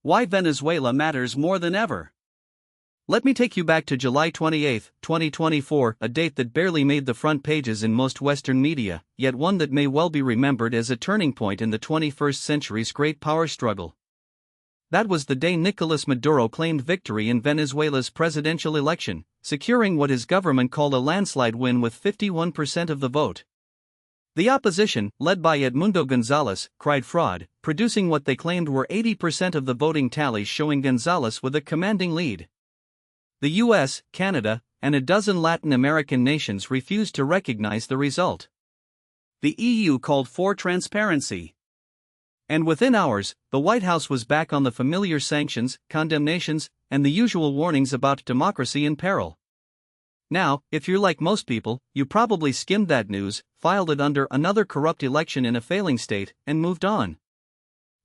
Why Venezuela matters more than ever. Let me take you back to July 28, 2024, a date that barely made the front pages in most Western media, yet one that may well be remembered as a turning point in the 21st century's great power struggle. That was the day Nicolas Maduro claimed victory in Venezuela's presidential election, securing what his government called a landslide win with 51% of the vote. The opposition, led by Edmundo González, cried fraud, producing what they claimed were 80% of the voting tallies, showing González with a commanding lead. The US, Canada, and a dozen Latin American nations refused to recognize the result. The EU called for transparency. And within hours, the White House was back on the familiar sanctions, condemnations, and the usual warnings about democracy in peril. Now, if you're like most people, you probably skimmed that news, filed it under another corrupt election in a failing state, and moved on.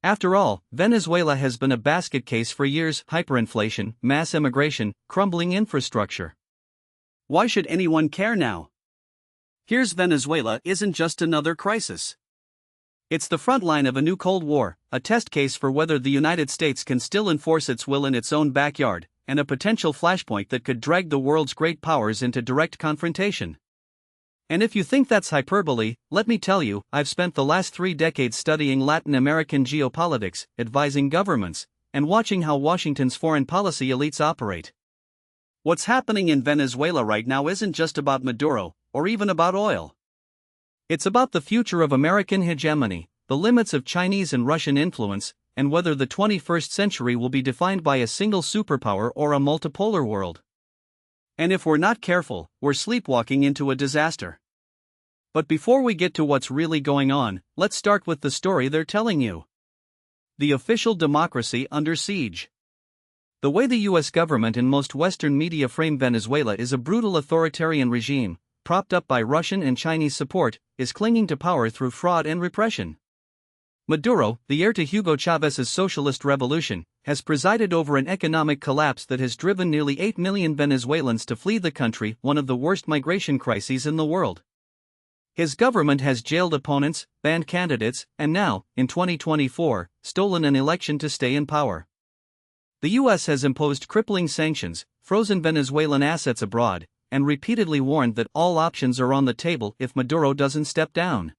After all, Venezuela has been a basket case for years: hyperinflation, mass immigration, crumbling infrastructure. Why should anyone care now? Here's Venezuela isn't just another crisis. It's the front line of a new Cold War, a test case for whether the United States can still enforce its will in its own backyard, and a potential flashpoint that could drag the world's great powers into direct confrontation. And if you think that's hyperbole, let me tell you, I've spent the last 3 decades studying Latin American geopolitics, advising governments, and watching how Washington's foreign policy elites operate. What's happening in Venezuela right now isn't just about Maduro, or even about oil. It's about the future of American hegemony, the limits of Chinese and Russian influence, and whether the 21st century will be defined by a single superpower or a multipolar world. And if we're not careful, we're sleepwalking into a disaster. But before we get to what's really going on, let's start with the story they're telling you. The official democracy under siege. The way the US government and most Western media frame Venezuela is a brutal authoritarian regime, propped up by Russian and Chinese support, is clinging to power through fraud and repression. Maduro, the heir to Hugo Chávez's socialist revolution, has presided over an economic collapse that has driven nearly 8 million Venezuelans to flee the country, one of the worst migration crises in the world. His government has jailed opponents, banned candidates, and now, in 2024, stolen an election to stay in power. The US has imposed crippling sanctions, frozen Venezuelan assets abroad, and repeatedly warned that all options are on the table if Maduro doesn't step down.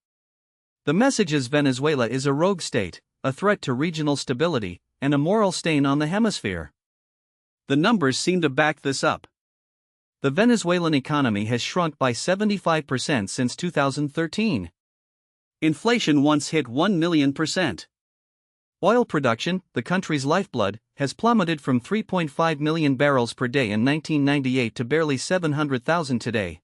The message is Venezuela is a rogue state, a threat to regional stability, and a moral stain on the hemisphere. The numbers seem to back this up. The Venezuelan economy has shrunk by 75% since 2013. Inflation once hit 1 million %. Oil production, the country's lifeblood, has plummeted from 3.5 million barrels per day in 1998 to barely 700,000 today.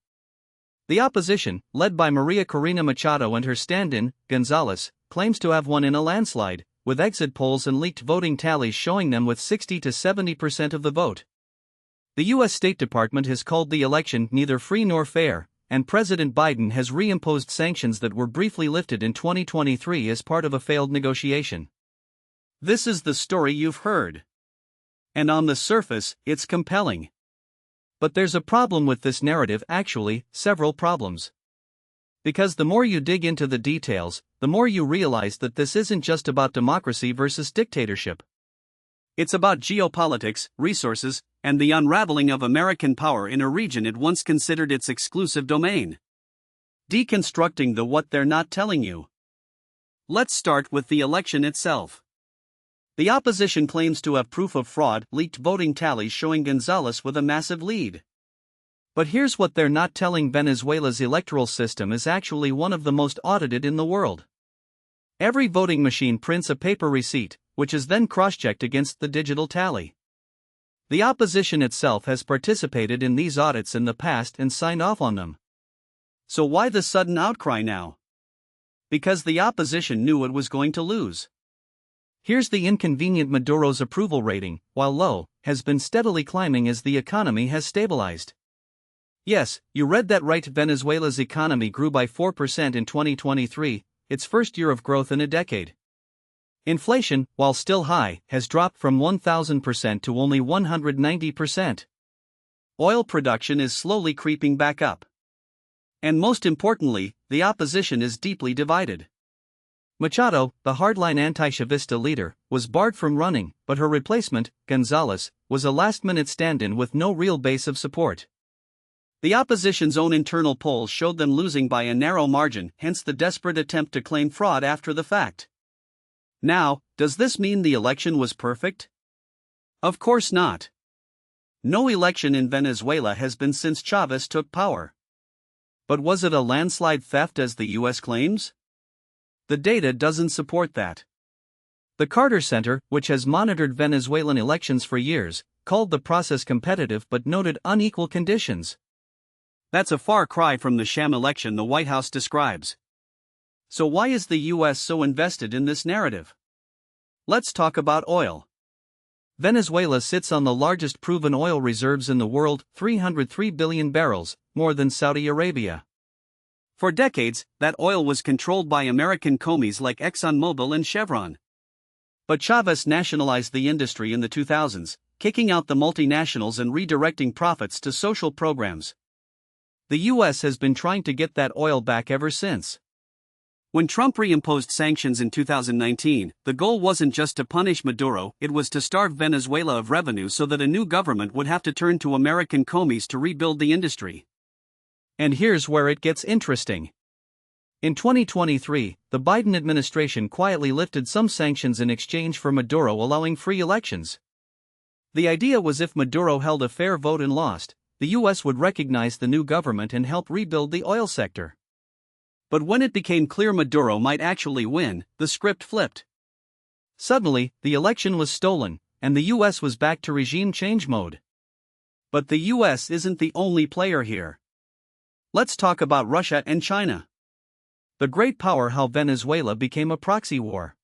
The opposition, led by Maria Corina Machado and her stand-in, González, claims to have won in a landslide, with exit polls and leaked voting tallies showing them with 60 to 70% of the vote. The U.S. State Department has called the election neither free nor fair, and President Biden has reimposed sanctions that were briefly lifted in 2023 as part of a failed negotiation. This is the story you've heard. And on the surface, it's compelling. But there's a problem with this narrative, actually, several problems. Because the more you dig into the details, the more you realize that this isn't just about democracy versus dictatorship. It's about geopolitics, resources, and the unraveling of American power in a region it once considered its exclusive domain. Deconstructing the what they're not telling you. Let's start with the election itself. The opposition claims to have proof of fraud, leaked voting tallies showing González with a massive lead. But here's what they're not telling: Venezuela's electoral system is actually one of the most audited in the world. Every voting machine prints a paper receipt, which is then cross-checked against the digital tally. The opposition itself has participated in these audits in the past and signed off on them. So why the sudden outcry now? Because the opposition knew it was going to lose. Here's the inconvenient: Maduro's approval rating, while low, has been steadily climbing as the economy has stabilized. Yes, you read that right. Venezuela's economy grew by 4% in 2023, its first year of growth in a decade. Inflation, while still high, has dropped from 1,000% to only 190%. Oil production is slowly creeping back up. And most importantly, the opposition is deeply divided. Machado, the hardline anti-Chavista leader, was barred from running, but her replacement, Gonzalez, was a last-minute stand-in with no real base of support. The opposition's own internal polls showed them losing by a narrow margin, hence the desperate attempt to claim fraud after the fact. Now, does this mean the election was perfect? Of course not. No election in Venezuela has been since Chavez took power. But was it a landslide theft as the US claims? The data doesn't support that. The Carter Center, which has monitored Venezuelan elections for years, called the process competitive but noted unequal conditions. That's a far cry from the sham election the White House describes. So why is the US so invested in this narrative? Let's talk about oil. Venezuela sits on the largest proven oil reserves in the world, 303 billion barrels, more than Saudi Arabia. For decades, that oil was controlled by American commies like ExxonMobil and Chevron. But Chavez nationalized the industry in the 2000s, kicking out the multinationals and redirecting profits to social programs. The US has been trying to get that oil back ever since. When Trump reimposed sanctions in 2019, the goal wasn't just to punish Maduro, it was to starve Venezuela of revenue so that a new government would have to turn to American commies to rebuild the industry. And here's where it gets interesting. In 2023, the Biden administration quietly lifted some sanctions in exchange for Maduro allowing free elections. The idea was if Maduro held a fair vote and lost, the US would recognize the new government and help rebuild the oil sector. But when it became clear Maduro might actually win, the script flipped. Suddenly, the election was stolen, and the US was back to regime change mode. But the US isn't the only player here. Let's talk about Russia and China. The great power how Venezuela became a proxy war.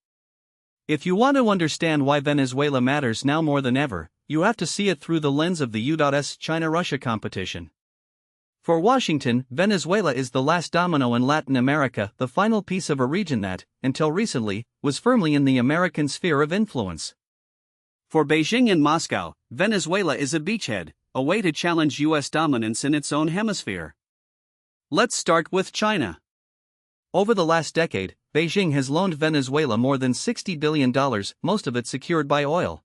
If you want to understand why Venezuela matters now more than ever, you have to see it through the lens of the U.S. China-Russia competition. For Washington, Venezuela is the last domino in Latin America, the final piece of a region that, until recently, was firmly in the American sphere of influence. For Beijing and Moscow, Venezuela is a beachhead, a way to challenge U.S. dominance in its own hemisphere. Let's start with China. Over the last decade, Beijing has loaned Venezuela more than $60 billion, most of it secured by oil.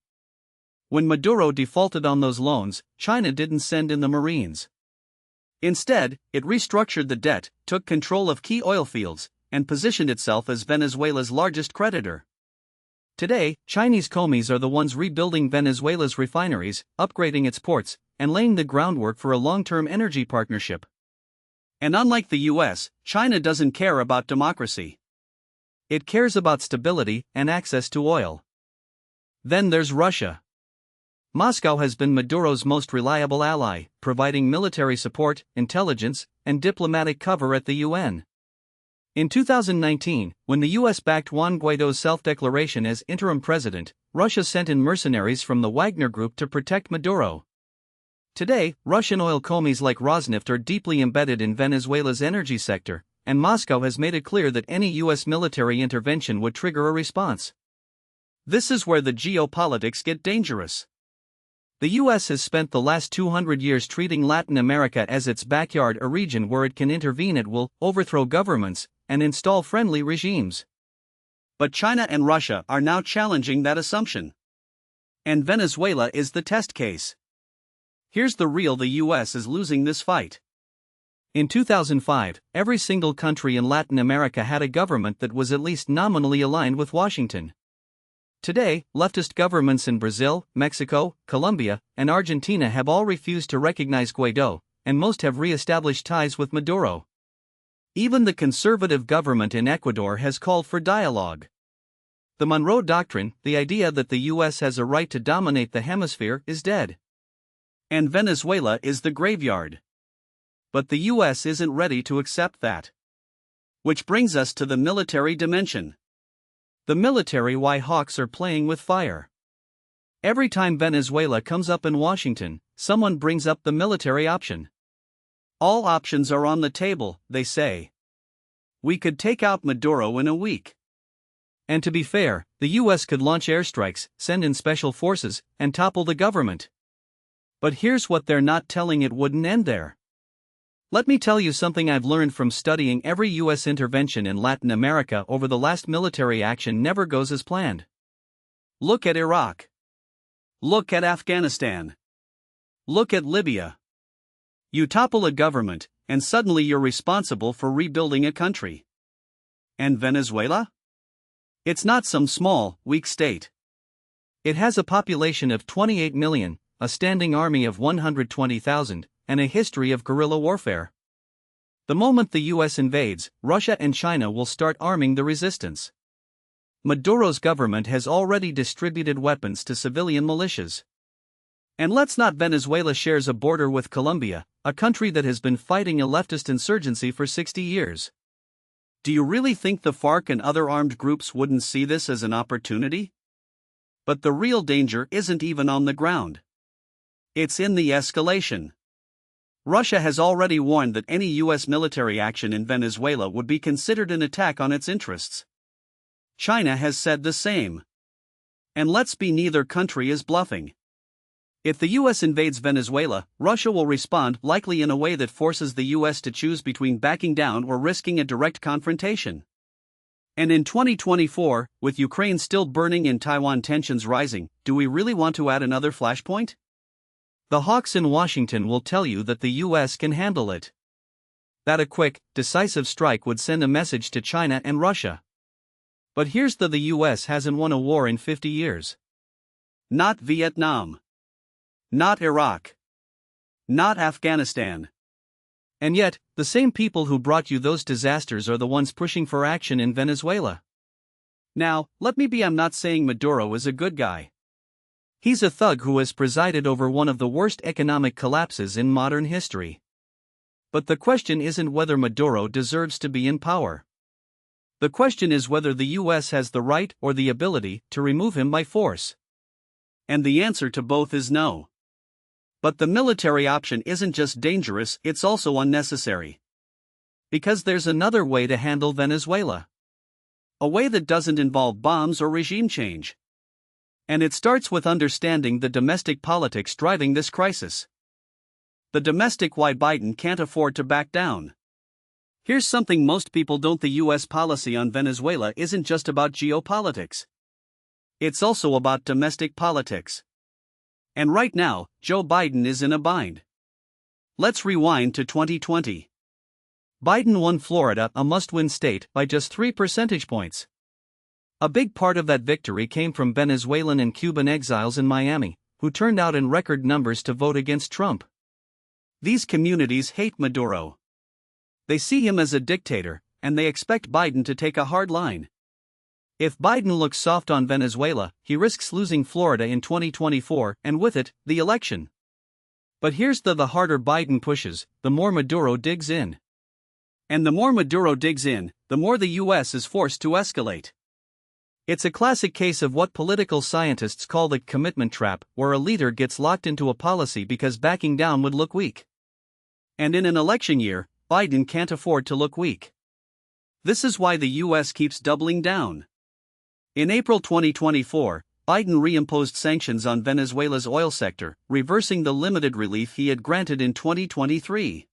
When Maduro defaulted on those loans, China didn't send in the Marines. Instead, it restructured the debt, took control of key oil fields, and positioned itself as Venezuela's largest creditor. Today, Chinese commies are the ones rebuilding Venezuela's refineries, upgrading its ports, and laying the groundwork for a long-term energy partnership. And unlike the US, China doesn't care about democracy. It cares about stability and access to oil. Then there's Russia. Moscow has been Maduro's most reliable ally, providing military support, intelligence, and diplomatic cover at the UN. In 2019, when the US backed Juan Guaido's self-declaration as interim president, Russia sent in mercenaries from the Wagner Group to protect Maduro. Today, Russian oil commies like Rosneft are deeply embedded in Venezuela's energy sector, and Moscow has made it clear that any US military intervention would trigger a response. This is where the geopolitics get dangerous. The US has spent the last 200 years treating Latin America as its backyard, a region where it can intervene at will, overthrow governments, and install friendly regimes. But China and Russia are now challenging that assumption. And Venezuela is the test case. Here's the real: the US is losing this fight. In 2005, every single country in Latin America had a government that was at least nominally aligned with Washington. Today, leftist governments in Brazil, Mexico, Colombia, and Argentina have all refused to recognize Guaido, and most have re-established ties with Maduro. Even the conservative government in Ecuador has called for dialogue. The Monroe Doctrine, the idea that the US has a right to dominate the hemisphere, is dead. And Venezuela is the graveyard. But the US isn't ready to accept that. Which brings us to the military dimension. The military: why hawks are playing with fire. Every time Venezuela comes up in Washington, someone brings up the military option. All options are on the table, they say. We could take out Maduro in a week. And to be fair, the US could launch airstrikes, send in special forces, and topple the government. But here's what they're not telling: it wouldn't end there. Let me tell you something I've learned from studying every US intervention in Latin America over the last. Military action never goes as planned. Look at Iraq. Look at Afghanistan. Look at Libya. You topple a government, and suddenly you're responsible for rebuilding a country. And Venezuela? It's not some small, weak state. It has a population of 28 million, a standing army of 120,000, and a history of guerrilla warfare. The moment the US invades, Russia and China will start arming the resistance. Maduro's government has already distributed weapons to civilian militias. And let's not Venezuela shares a border with Colombia, a country that has been fighting a leftist insurgency for 60 years. Do you really think the FARC and other armed groups wouldn't see this as an opportunity? But the real danger isn't even on the ground. It's in the escalation. Russia has already warned that any US military action in Venezuela would be considered an attack on its interests. China has said the same. And let's be, neither country is bluffing. If the US invades Venezuela, Russia will respond, likely in a way that forces the US to choose between backing down or risking a direct confrontation. And in 2024, with Ukraine still burning and Taiwan tensions rising, do we really want to add another flashpoint? The hawks in Washington will tell you that the US can handle it. That a quick, decisive strike would send a message to China and Russia. But here's the US hasn't won a war in 50 years. Not Vietnam. Not Iraq. Not Afghanistan. And yet, the same people who brought you those disasters are the ones pushing for action in Venezuela. Now, let me be, I'm not saying Maduro is a good guy. He's a thug who has presided over one of the worst economic collapses in modern history. But the question isn't whether Maduro deserves to be in power. The question is whether the US has the right or the ability to remove him by force. And the answer to both is no. But the military option isn't just dangerous, it's also unnecessary. Because there's another way to handle Venezuela. A way that doesn't involve bombs or regime change. And it starts with understanding the domestic politics driving this crisis. The domestic why Biden can't afford to back down. Here's something most people don't: the US policy on Venezuela isn't just about geopolitics. It's also about domestic politics. And right now, Joe Biden is in a bind. Let's rewind to 2020. Biden won Florida, a must-win state, by just 3 percentage points. A big part of that victory came from Venezuelan and Cuban exiles in Miami, who turned out in record numbers to vote against Trump. These communities hate Maduro. They see him as a dictator, and they expect Biden to take a hard line. If Biden looks soft on Venezuela, he risks losing Florida in 2024, and with it, the election. But here's the harder Biden pushes, the more Maduro digs in. And the more Maduro digs in, the more the US is forced to escalate. It's a classic case of what political scientists call the commitment trap, where a leader gets locked into a policy because backing down would look weak. And in an election year, Biden can't afford to look weak. This is why the US keeps doubling down. In April 2024, Biden reimposed sanctions on Venezuela's oil sector, reversing the limited relief he had granted in 2023.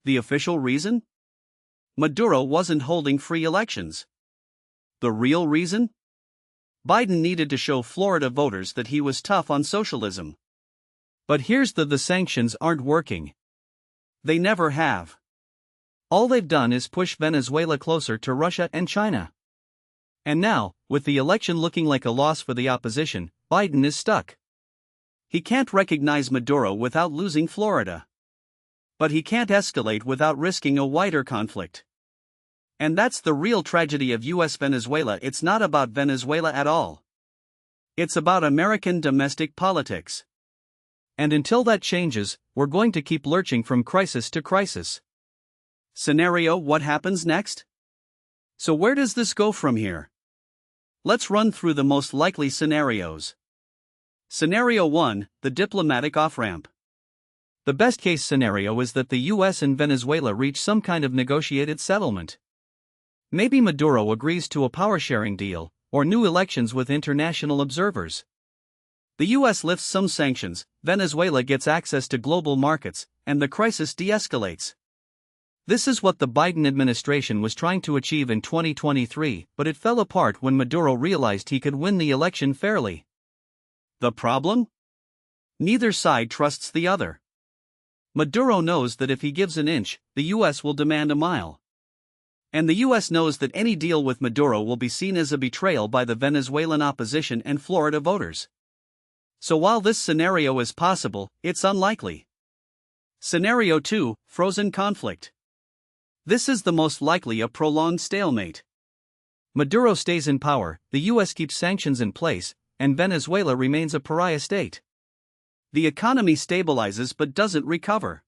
The official reason? Maduro wasn't holding free elections. The real reason? Biden needed to show Florida voters that he was tough on socialism. But here's the sanctions aren't working. They never have. All they've done is push Venezuela closer to Russia and China. And now, with the election looking like a loss for the opposition, Biden is stuck. He can't recognize Maduro without losing Florida. But he can't escalate without risking a wider conflict. And that's the real tragedy of US Venezuela. It's not about Venezuela at all. It's about American domestic politics. And until that changes, we're going to keep lurching from crisis to crisis. Scenario: what happens next? So where does this go from here? Let's run through the most likely scenarios. Scenario 1, the diplomatic off-ramp. The best-case scenario is that the US and Venezuela reach some kind of negotiated settlement. Maybe Maduro agrees to a power-sharing deal, or new elections with international observers. The US lifts some sanctions, Venezuela gets access to global markets, and the crisis de-escalates. This is what the Biden administration was trying to achieve in 2023, but it fell apart when Maduro realized he could win the election fairly. The problem? Neither side trusts the other. Maduro knows that if he gives an inch, the US will demand a mile. And the US knows that any deal with Maduro will be seen as a betrayal by the Venezuelan opposition and Florida voters. So while this scenario is possible, it's unlikely. Scenario 2, frozen conflict. This is the most likely a prolonged stalemate. Maduro stays in power, the US keeps sanctions in place, and Venezuela remains a pariah state. The economy stabilizes but doesn't recover.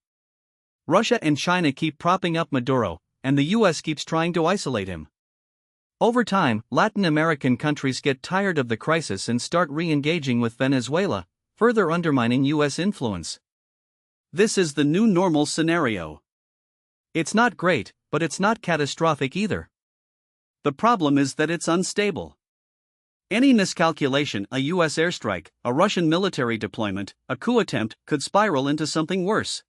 Russia and China keep propping up Maduro, and the US keeps trying to isolate him. Over time, Latin American countries get tired of the crisis and start re-engaging with Venezuela, further undermining US influence. This is the new normal scenario. It's not great, but it's not catastrophic either. The problem is that it's unstable. Any miscalculation, a US airstrike, a Russian military deployment, a coup attempt, could spiral into something worse.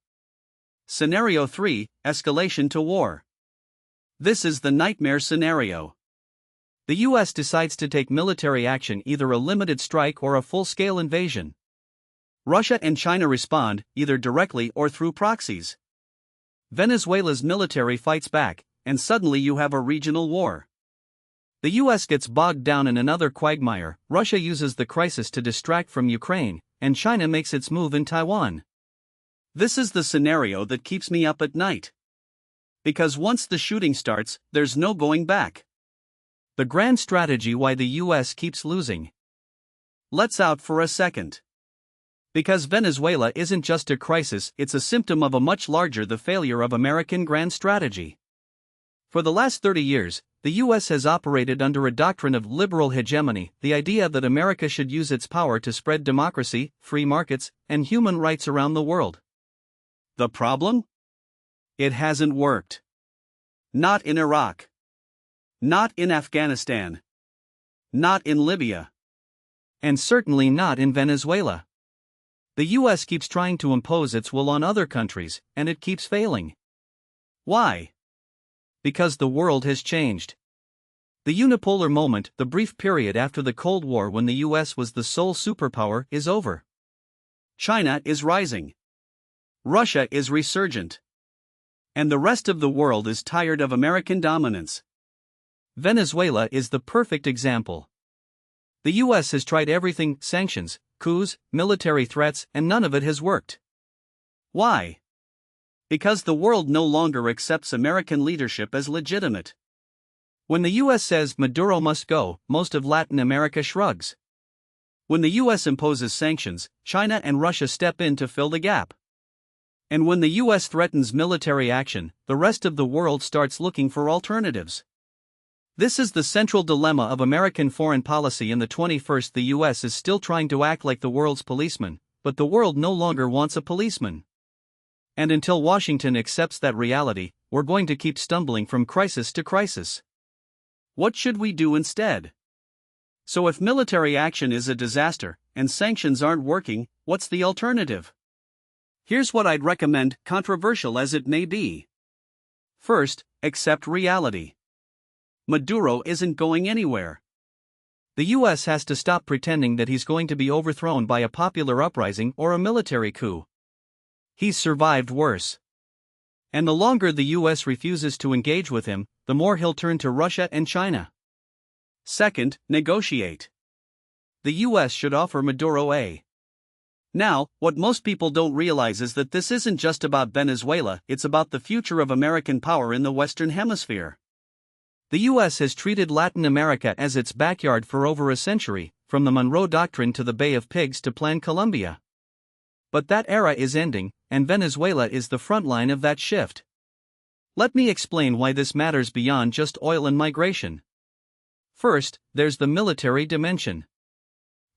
Scenario 3, escalation to war. This is the nightmare scenario. The US decides to take military action, either a limited strike or a full-scale invasion. Russia and China respond, either directly or through proxies. Venezuela's military fights back, and suddenly you have a regional war. The US gets bogged down in another quagmire, Russia uses the crisis to distract from Ukraine, and China makes its move in Taiwan. This is the scenario that keeps me up at night. Because once the shooting starts, there's no going back. The grand strategy why the US keeps losing. Let's out for a second. Because Venezuela isn't just a crisis, it's a symptom of a much larger the failure of American grand strategy. For the last 30 years, the US has operated under a doctrine of liberal hegemony, the idea that America should use its power to spread democracy, free markets, and human rights around the world. The problem? It hasn't worked. Not in Iraq. Not in Afghanistan. Not in Libya. And certainly not in Venezuela. The US keeps trying to impose its will on other countries, and it keeps failing. Why? Because the world has changed. The unipolar moment, the brief period after the Cold War when the US was the sole superpower, is over. China is rising. Russia is resurgent. And the rest of the world is tired of American dominance. Venezuela is the perfect example. The US has tried everything, sanctions, coups, military threats, and none of it has worked. Why? Because the world no longer accepts American leadership as legitimate. When the US says Maduro must go, most of Latin America shrugs. When the US imposes sanctions, China and Russia step in to fill the gap. And when the US threatens military action, the rest of the world starts looking for alternatives. This is the central dilemma of American foreign policy in the 21st. The US is still trying to act like the world's policeman, but the world no longer wants a policeman. And until Washington accepts that reality, we're going to keep stumbling from crisis to crisis. What should we do instead? So if military action is a disaster, and sanctions aren't working, what's the alternative? Here's what I'd recommend, controversial as it may be. First, accept reality. Maduro isn't going anywhere. The US has to stop pretending that he's going to be overthrown by a popular uprising or a military coup. He's survived worse. And the longer the US refuses to engage with him, the more he'll turn to Russia and China. Second, negotiate. The US should offer Maduro a. Now, what most people don't realize is that this isn't just about Venezuela, it's about the future of American power in the Western Hemisphere. The US has treated Latin America as its backyard for over a century, from the Monroe Doctrine to the Bay of Pigs to Plan Colombia. But that era is ending, and Venezuela is the front line of that shift. Let me explain why this matters beyond just oil and migration. First, there's the military dimension.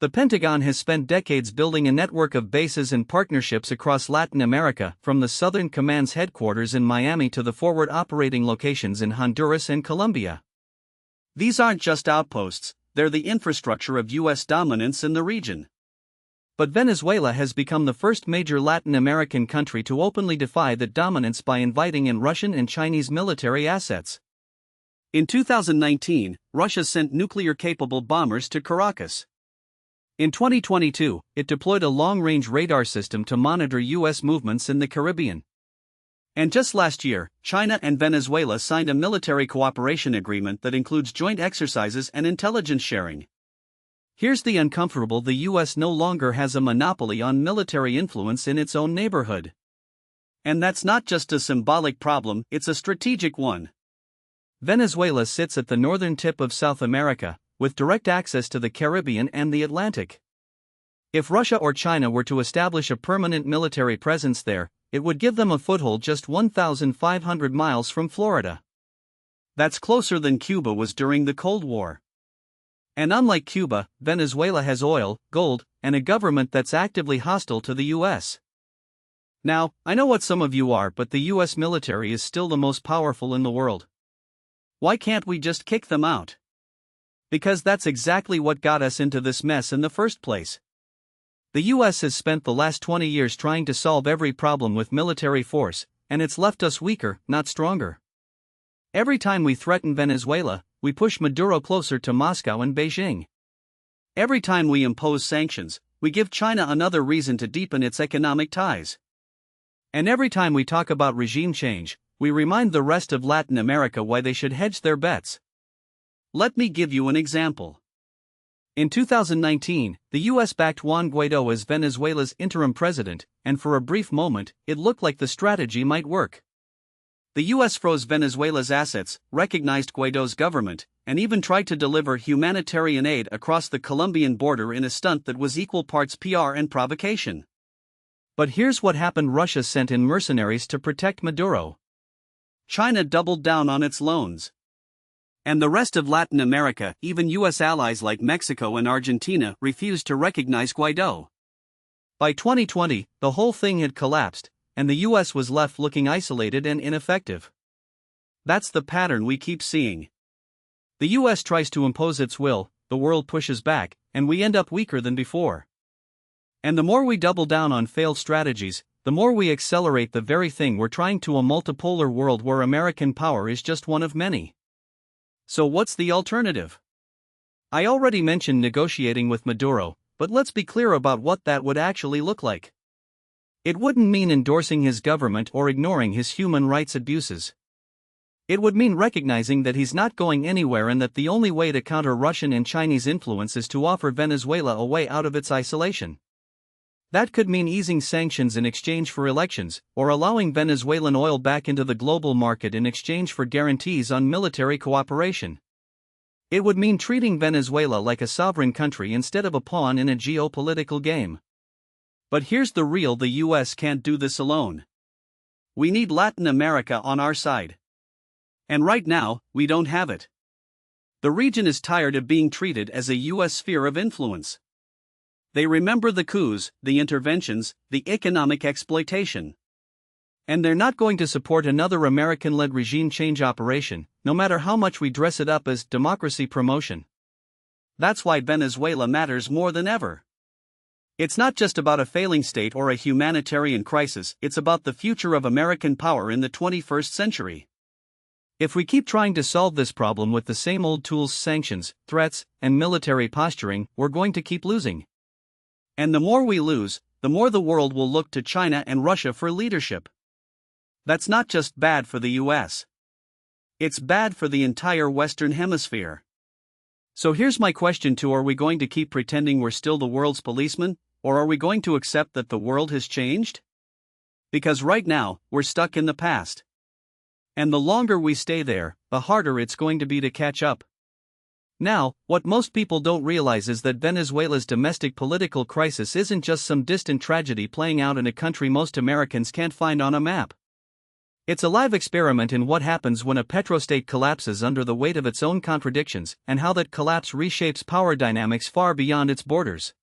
The Pentagon has spent decades building a network of bases and partnerships across Latin America, from the Southern Command's headquarters in Miami to the forward operating locations in Honduras and Colombia. These aren't just outposts, they're the infrastructure of US dominance in the region. But Venezuela has become the first major Latin American country to openly defy that dominance by inviting in Russian and Chinese military assets. In 2019, Russia sent nuclear-capable bombers to Caracas. In 2022, it deployed a long-range radar system to monitor U.S. movements in the Caribbean. And just last year, China and Venezuela signed a military cooperation agreement that includes joint exercises and intelligence sharing. Here's the uncomfortable: the U.S. no longer has a monopoly on military influence in its own neighborhood. And that's not just a symbolic problem, it's a strategic one. Venezuela sits at the northern tip of South America, with direct access to the Caribbean and the Atlantic. If Russia or China were to establish a permanent military presence there, it would give them a foothold just 1,500 miles from Florida. That's closer than Cuba was during the Cold War. And unlike Cuba, Venezuela has oil, gold, and a government that's actively hostile to the U.S. Now, I know what some of you are, but the U.S. military is still the most powerful in the world. Why can't we just kick them out? Because that's exactly what got us into this mess in the first place. The US has spent the last 20 years trying to solve every problem with military force, and it's left us weaker, not stronger. Every time we threaten Venezuela, we push Maduro closer to Moscow and Beijing. Every time we impose sanctions, we give China another reason to deepen its economic ties. And every time we talk about regime change, we remind the rest of Latin America why they should hedge their bets. Let me give you an example. In 2019, the US backed Juan Guaido as Venezuela's interim president, and for a brief moment, it looked like the strategy might work. The US froze Venezuela's assets, recognized Guaido's government, and even tried to deliver humanitarian aid across the Colombian border in a stunt that was equal parts PR and provocation. But here's what happened: Russia sent in mercenaries to protect Maduro. China doubled down on its loans. And the rest of Latin America, even U.S. allies like Mexico and Argentina, refused to recognize Guaido. By 2020, the whole thing had collapsed, and the U.S. was left looking isolated and ineffective. That's the pattern we keep seeing. The U.S. tries to impose its will, the world pushes back, and we end up weaker than before. And the more we double down on failed strategies, the more we accelerate the very thing we're trying to: a multipolar world where American power is just one of many. So what's the alternative? I already mentioned negotiating with Maduro, but let's be clear about what that would actually look like. It wouldn't mean endorsing his government or ignoring his human rights abuses. It would mean recognizing that he's not going anywhere and that the only way to counter Russian and Chinese influence is to offer Venezuela a way out of its isolation. That could mean easing sanctions in exchange for elections, or allowing Venezuelan oil back into the global market in exchange for guarantees on military cooperation. It would mean treating Venezuela like a sovereign country instead of a pawn in a geopolitical game. But here's the real: the US can't do this alone. We need Latin America on our side. And right now, we don't have it. The region is tired of being treated as a US sphere of influence. They remember the coups, the interventions, the economic exploitation. And they're not going to support another American-led regime change operation, no matter how much we dress it up as democracy promotion. That's why Venezuela matters more than ever. It's not just about a failing state or a humanitarian crisis, it's about the future of American power in the 21st century. If we keep trying to solve this problem with the same old tools: sanctions, threats, and military posturing, we're going to keep losing. And the more we lose, the more the world will look to China and Russia for leadership. That's not just bad for the US. It's bad for the entire Western Hemisphere. So here's my question: are we going to keep pretending we're still the world's policeman, or are we going to accept that the world has changed? Because right now, we're stuck in the past. And the longer we stay there, the harder it's going to be to catch up. Now, what most people don't realize is that Venezuela's domestic political crisis isn't just some distant tragedy playing out in a country most Americans can't find on a map. It's a live experiment in what happens when a petrostate collapses under the weight of its own contradictions, and how that collapse reshapes power dynamics far beyond its borders.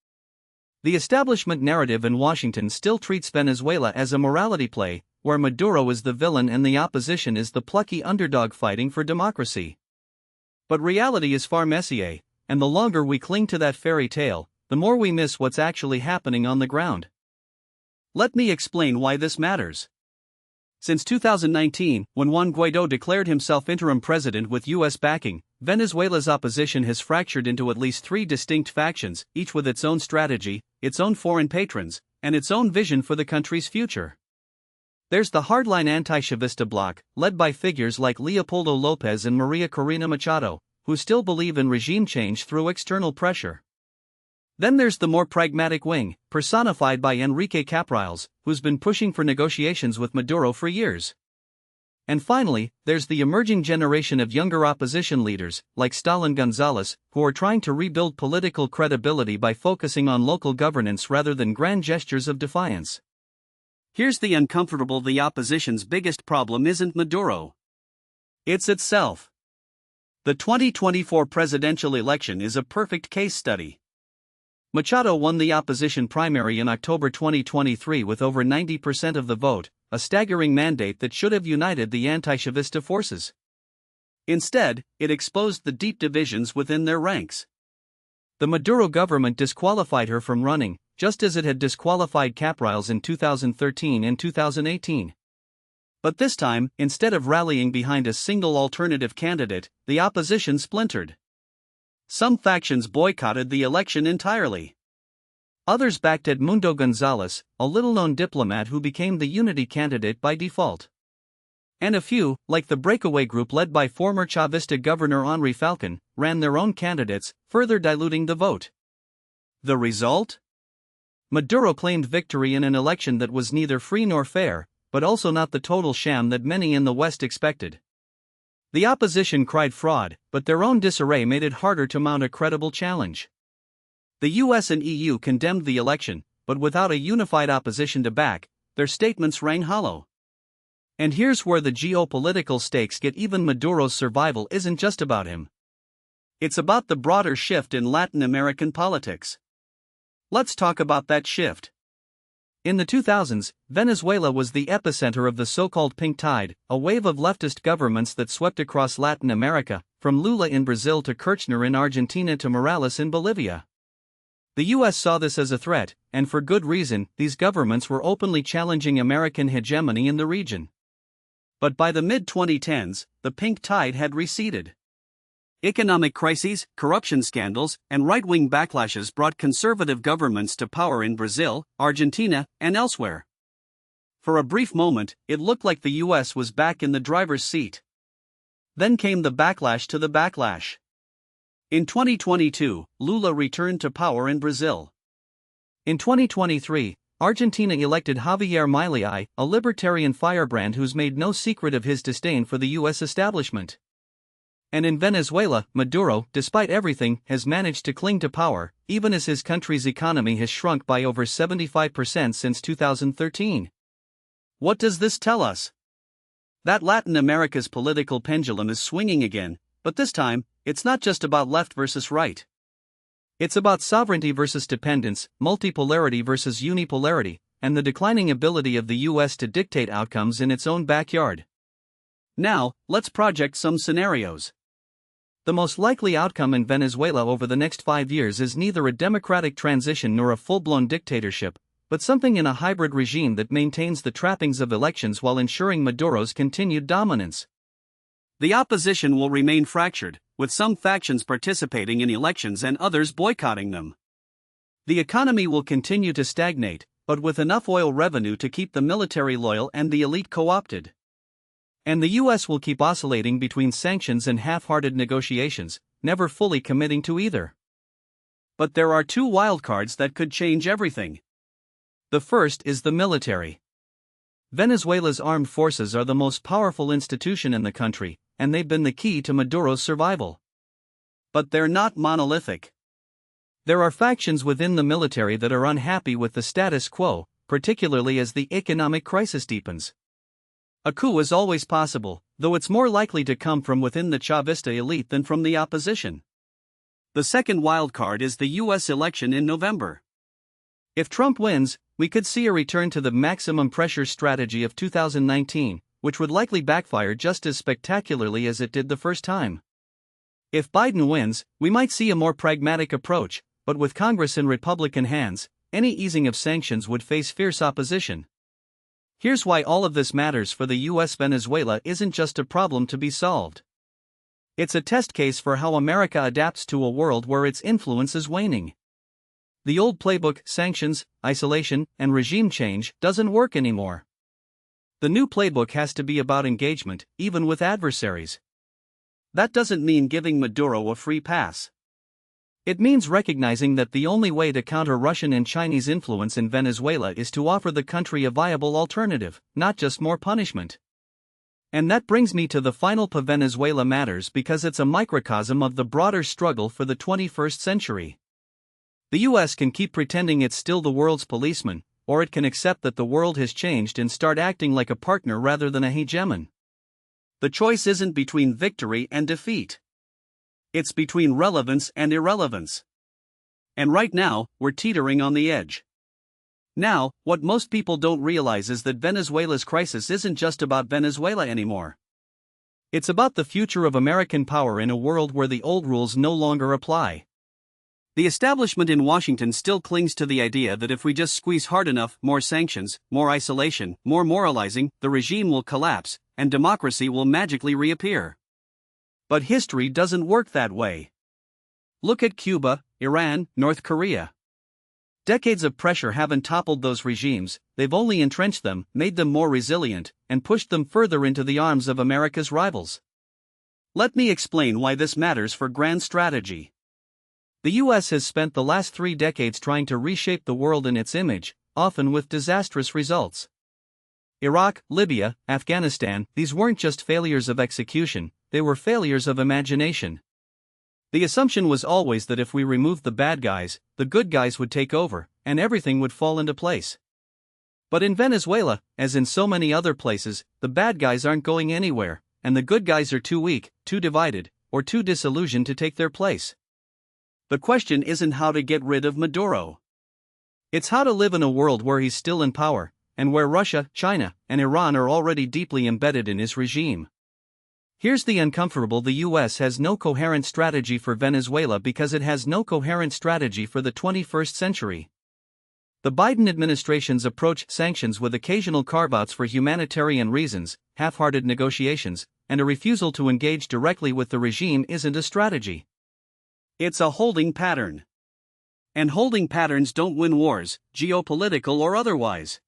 The establishment narrative in Washington still treats Venezuela as a morality play, where Maduro is the villain and the opposition is the plucky underdog fighting for democracy. But reality is far messier, and the longer we cling to that fairy tale, the more we miss what's actually happening on the ground. Let me explain why this matters. Since 2019, when Juan Guaidó declared himself interim president with U.S. backing, Venezuela's opposition has fractured into at least three distinct factions, each with its own strategy, its own foreign patrons, and its own vision for the country's future. There's the hardline anti-Chavista bloc, led by figures like Leopoldo López and Maria Corina Machado, who still believe in regime change through external pressure. Then there's the more pragmatic wing, personified by Enrique Capriles, who's been pushing for negotiations with Maduro for years. And finally, there's the emerging generation of younger opposition leaders, like Stalin Gonzalez, who are trying to rebuild political credibility by focusing on local governance rather than grand gestures of defiance. Here's the uncomfortable: the opposition's biggest problem isn't Maduro. It's itself. The 2024 presidential election is a perfect case study. Machado won the opposition primary in October 2023 with over 90% of the vote, a staggering mandate that should have united the anti-Chavista forces. Instead, it exposed the deep divisions within their ranks. The Maduro government disqualified her from running, just as it had disqualified Capriles in 2013 and 2018. But this time, instead of rallying behind a single alternative candidate, the opposition splintered. Some factions boycotted the election entirely. Others backed Edmundo Gonzalez, a little-known diplomat who became the unity candidate by default. And a few, like the breakaway group led by former Chavista Governor Henri Falcon, ran their own candidates, further diluting the vote. The result? Maduro claimed victory in an election that was neither free nor fair, but also not the total sham that many in the West expected. The opposition cried fraud, but their own disarray made it harder to mount a credible challenge. The US and EU condemned the election, but without a unified opposition to back, their statements rang hollow. And here's where the geopolitical stakes get even: Maduro's survival isn't just about him. It's about the broader shift in Latin American politics. Let's talk about that shift. In the 2000s, Venezuela was the epicenter of the so-called pink tide, a wave of leftist governments that swept across Latin America, from Lula in Brazil to Kirchner in Argentina to Morales in Bolivia. The US saw this as a threat, and for good reason. These governments were openly challenging American hegemony in the region. But by the mid-2010s, the pink tide had receded. Economic crises, corruption scandals, and right-wing backlashes brought conservative governments to power in Brazil, Argentina, and elsewhere. For a brief moment, it looked like the US was back in the driver's seat. Then came the backlash to the backlash. In 2022, Lula returned to power in Brazil. In 2023, Argentina elected Javier Milei, a libertarian firebrand who's made no secret of his disdain for the US establishment. And in Venezuela, Maduro, despite everything, has managed to cling to power, even as his country's economy has shrunk by over 75% since 2013. What does this tell us? That Latin America's political pendulum is swinging again, but this time, it's not just about left versus right. It's about sovereignty versus dependence, multipolarity versus unipolarity, and the declining ability of the US to dictate outcomes in its own backyard. Now, let's project some scenarios. The most likely outcome in Venezuela over the next 5 years is neither a democratic transition nor a full-blown dictatorship, but something in a hybrid regime that maintains the trappings of elections while ensuring Maduro's continued dominance. The opposition will remain fractured, with some factions participating in elections and others boycotting them. The economy will continue to stagnate, but with enough oil revenue to keep the military loyal and the elite co-opted. And the US will keep oscillating between sanctions and half-hearted negotiations, never fully committing to either. But there are two wildcards that could change everything. The first is the military. Venezuela's armed forces are the most powerful institution in the country, and they've been the key to Maduro's survival. But they're not monolithic. There are factions within the military that are unhappy with the status quo, particularly as the economic crisis deepens. A coup is always possible, though it's more likely to come from within the Chavista elite than from the opposition. The second wildcard is the US election in November. If Trump wins, we could see a return to the maximum pressure strategy of 2019, which would likely backfire just as spectacularly as it did the first time. If Biden wins, we might see a more pragmatic approach, but with Congress in Republican hands, any easing of sanctions would face fierce opposition. Here's why all of this matters for the US. Venezuela isn't just a problem to be solved. It's a test case for how America adapts to a world where its influence is waning. The old playbook, sanctions, isolation, and regime change, doesn't work anymore. The new playbook has to be about engagement, even with adversaries. That doesn't mean giving Maduro a free pass. It means recognizing that the only way to counter Russian and Chinese influence in Venezuela is to offer the country a viable alternative, not just more punishment. And that brings me to the final point. Venezuela matters because it's a microcosm of the broader struggle for the 21st century. The US can keep pretending it's still the world's policeman, or it can accept that the world has changed and start acting like a partner rather than a hegemon. The choice isn't between victory and defeat. It's between relevance and irrelevance. And right now, we're teetering on the edge. Now, what most people don't realize is that Venezuela's crisis isn't just about Venezuela anymore. It's about the future of American power in a world where the old rules no longer apply. The establishment in Washington still clings to the idea that if we just squeeze hard enough, more sanctions, more isolation, more moralizing, the regime will collapse, and democracy will magically reappear. But history doesn't work that way. Look at Cuba, Iran, North Korea. Decades of pressure haven't toppled those regimes, they've only entrenched them, made them more resilient, and pushed them further into the arms of America's rivals. Let me explain why this matters for grand strategy. The US has spent the last 3 decades trying to reshape the world in its image, often with disastrous results. Iraq, Libya, Afghanistan, these weren't just failures of execution, they were failures of imagination. The assumption was always that if we removed the bad guys, the good guys would take over, and everything would fall into place. But in Venezuela, as in so many other places, the bad guys aren't going anywhere, and the good guys are too weak, too divided, or too disillusioned to take their place. The question isn't how to get rid of Maduro. It's how to live in a world where he's still in power, and where Russia, China, and Iran are already deeply embedded in his regime. Here's the uncomfortable: the US has no coherent strategy for Venezuela because it has no coherent strategy for the 21st century. The Biden administration's approach, sanctions with occasional carve-outs for humanitarian reasons, half-hearted negotiations, and a refusal to engage directly with the regime isn't a strategy. It's a holding pattern. And holding patterns don't win wars, geopolitical or otherwise.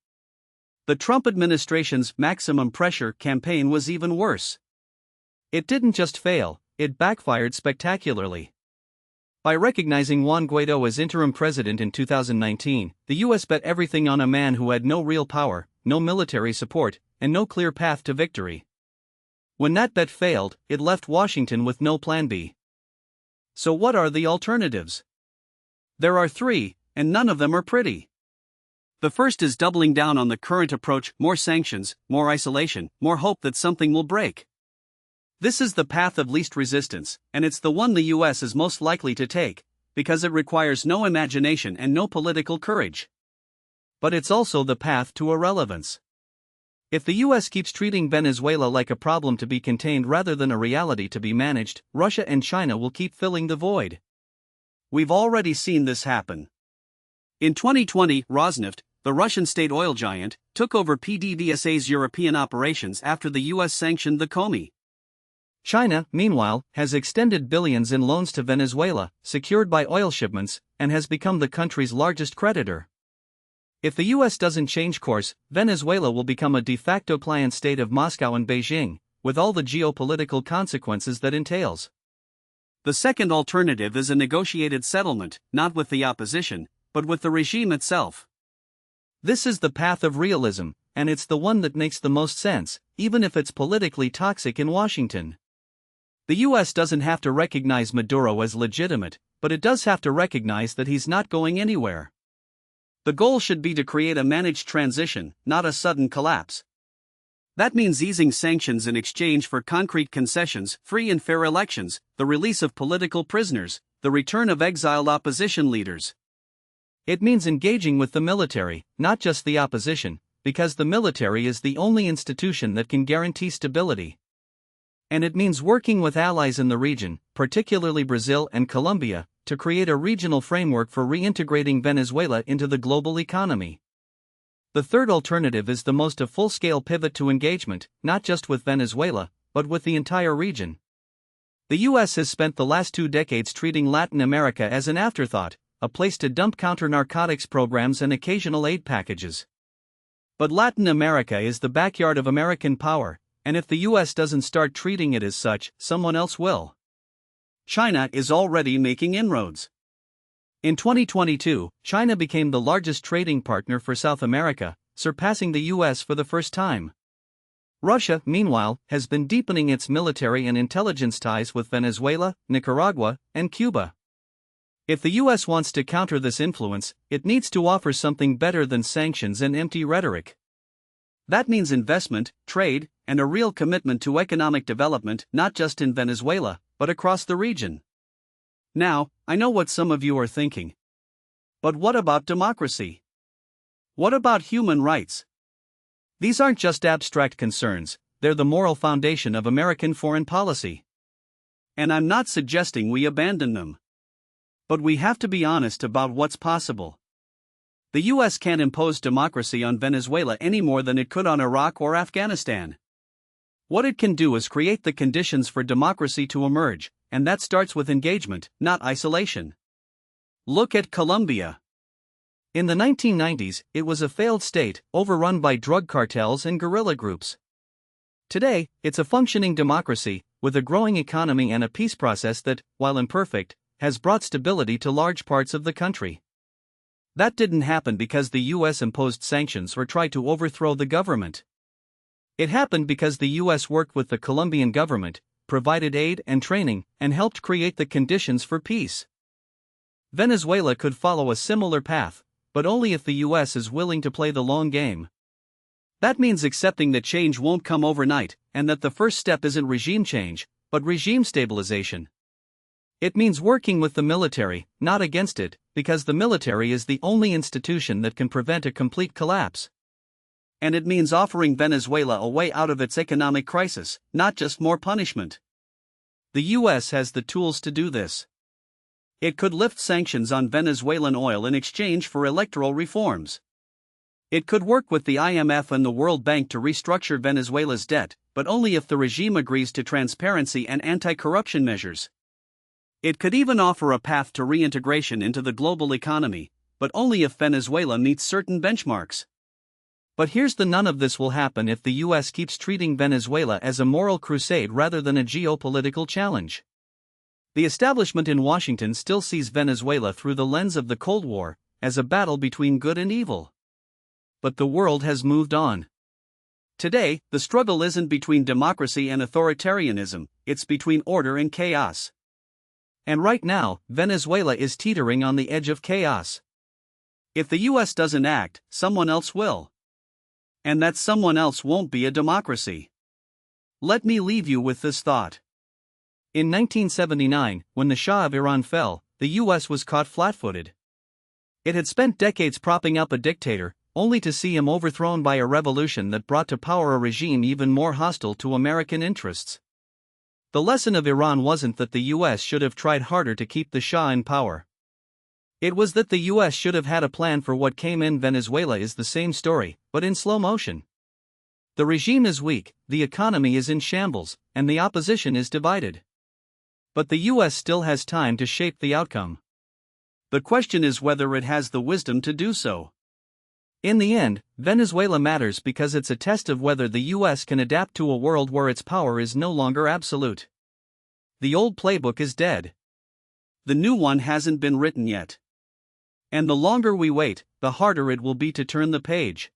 The Trump administration's maximum pressure campaign was even worse. It didn't just fail, it backfired spectacularly. By recognizing Juan Guaido as interim president in 2019, the US bet everything on a man who had no real power, no military support, and no clear path to victory. When that bet failed, it left Washington with no plan B. So what are the alternatives? There are 3, and none of them are pretty. The first is doubling down on the current approach: more sanctions, more isolation, more hope that something will break. This is the path of least resistance, and it's the one the US is most likely to take, because it requires no imagination and no political courage. But it's also the path to irrelevance. If the US keeps treating Venezuela like a problem to be contained rather than a reality to be managed, Russia and China will keep filling the void. We've already seen this happen. In 2020, Rosneft, the Russian state oil giant, took over PDVSA's European operations after the US sanctioned the Komi. China, meanwhile, has extended billions in loans to Venezuela, secured by oil shipments, and has become the country's largest creditor. If the US doesn't change course, Venezuela will become a de facto client state of Moscow and Beijing, with all the geopolitical consequences that entails. The second alternative is a negotiated settlement, not with the opposition, but with the regime itself. This is the path of realism, and it's the one that makes the most sense, even if it's politically toxic in Washington. The US doesn't have to recognize Maduro as legitimate, but it does have to recognize that he's not going anywhere. The goal should be to create a managed transition, not a sudden collapse. That means easing sanctions in exchange for concrete concessions, free and fair elections, the release of political prisoners, the return of exiled opposition leaders. It means engaging with the military, not just the opposition, because the military is the only institution that can guarantee stability. And it means working with allies in the region, particularly Brazil and Colombia, to create a regional framework for reintegrating Venezuela into the global economy. The third alternative is the most a full-scale pivot to engagement, not just with Venezuela, but with the entire region. The US has spent the last 2 decades treating Latin America as an afterthought, a place to dump counter-narcotics programs and occasional aid packages. But Latin America is the backyard of American power, and if the US doesn't start treating it as such, someone else will. China is already making inroads. In 2022, China became the largest trading partner for South America, surpassing the US for the first time. Russia, meanwhile, has been deepening its military and intelligence ties with Venezuela, Nicaragua, and Cuba. If the US wants to counter this influence, it needs to offer something better than sanctions and empty rhetoric. That means investment, trade, and a real commitment to economic development, not just in Venezuela, but across the region. Now, I know what some of you are thinking. But what about democracy? What about human rights? These aren't just abstract concerns, they're the moral foundation of American foreign policy. And I'm not suggesting we abandon them. But we have to be honest about what's possible. The US can't impose democracy on Venezuela any more than it could on Iraq or Afghanistan. What it can do is create the conditions for democracy to emerge, and that starts with engagement, not isolation. Look at Colombia. In the 1990s, it was a failed state, overrun by drug cartels and guerrilla groups. Today, it's a functioning democracy, with a growing economy and a peace process that, while imperfect, has brought stability to large parts of the country. That didn't happen because the US imposed sanctions or tried to overthrow the government. It happened because the US worked with the Colombian government, provided aid and training, and helped create the conditions for peace. Venezuela could follow a similar path, but only if the US is willing to play the long game. That means accepting that change won't come overnight, and that the first step isn't regime change, but regime stabilization. It means working with the military, not against it, because the military is the only institution that can prevent a complete collapse. And it means offering Venezuela a way out of its economic crisis, not just more punishment. The US has the tools to do this. It could lift sanctions on Venezuelan oil in exchange for electoral reforms. It could work with the IMF and the World Bank to restructure Venezuela's debt, but only if the regime agrees to transparency and anti-corruption measures. It could even offer a path to reintegration into the global economy, but only if Venezuela meets certain benchmarks. But here's the: none of this will happen if the US keeps treating Venezuela as a moral crusade rather than a geopolitical challenge. The establishment in Washington still sees Venezuela through the lens of the Cold War, as a battle between good and evil. But the world has moved on. Today, the struggle isn't between democracy and authoritarianism, it's between order and chaos. And right now, Venezuela is teetering on the edge of chaos. If the US doesn't act, someone else will. And that someone else won't be a democracy. Let me leave you with this thought. In 1979, when the Shah of Iran fell, the US was caught flat-footed. It had spent decades propping up a dictator, only to see him overthrown by a revolution that brought to power a regime even more hostile to American interests. The lesson of Iran wasn't that the US should have tried harder to keep the Shah in power. It was that the US should have had a plan for what came in. Venezuela is the same story, but in slow motion. The regime is weak, the economy is in shambles, and the opposition is divided. But the US still has time to shape the outcome. The question is whether it has the wisdom to do so. In the end, Venezuela matters because it's a test of whether the US can adapt to a world where its power is no longer absolute. The old playbook is dead. The new one hasn't been written yet. And the longer we wait, the harder it will be to turn the page.